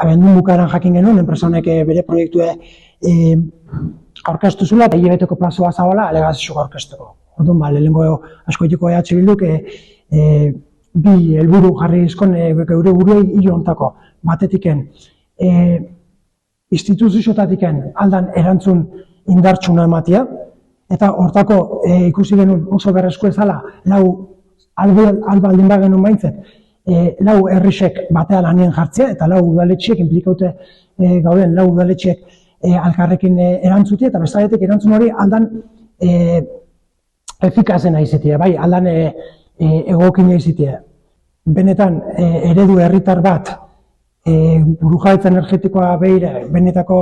abendun bukaeran jakin genuen, enpresa honek bere proiektue aurkeztu zula, eta hilabeteko plazua zabala alegazioak aurkezteko. Orduan, lehenengo askoitiko EH Bilduk bi helburu jarri izkon geure buruei hilo ontako. Batetiken, instituzioetatiken aldan erantzun indartsuna ematia, eta hortako ikusi genuen oso berresku ezala, albaldin bagenuen baintzen, lau herrisek batean lanien jartzea, eta lau udaletxiek, inplikaute gauden lau udaletxiek alkarrekin erantzutia, eta bestaletik erantzun hori aldan efikazena izatea, bai, aldan egokina izatea. Benetan, eredu herritar bat, burujabetza energetikoa behire, benetako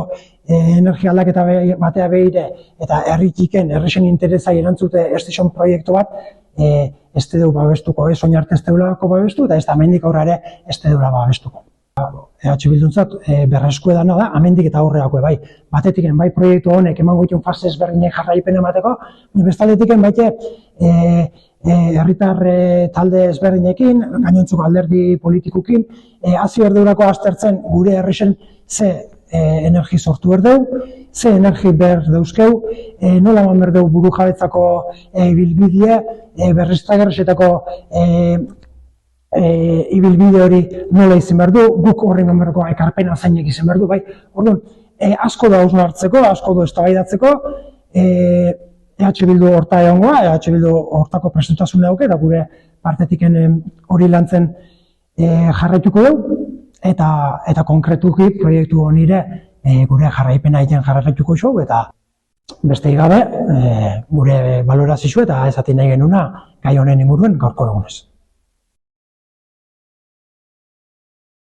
energia aldaketa batea behire, eta herrixen interesai erantzute estation proiektu bat, ez dedu babestuko, soin arte ez deulako babestu, eta ez da amendik aurra ere ez deula babestuko. EH Bilduntzat berresku edana da, amendik eta aurreako bai. Batetiken, bai proiektu honek emango ditun fase ezberdinek jarraipen emateko, bestaletiken baite herritar talde ezberdinekin, gainontzuko alderdi politikukin, hasi berdeurako aztertzen gure herrixen ze energi sortu berdeu, ze energi berdeuzkeu, nola eman berdeu buru jabetzako ibilbidea, berriztagarrisetako ibilbide hori nola izan behar du, guk horren emerko ekarpena zainek izan behar du, bai. Orduan, asko da hausnartzeko, asko da eztabaidatzeko, EH Bildu horta egongoa, EH Bildu hortako prestutasun dauke, eta gure partetiken hori lantzen jarraituko dugu, eta konkretuki proiektu honire gure jarraipena egiten jarraituko iso, eta beste gabe gure balorazio eta esaten nahi genuna gai honen inguruen gaurko egunez.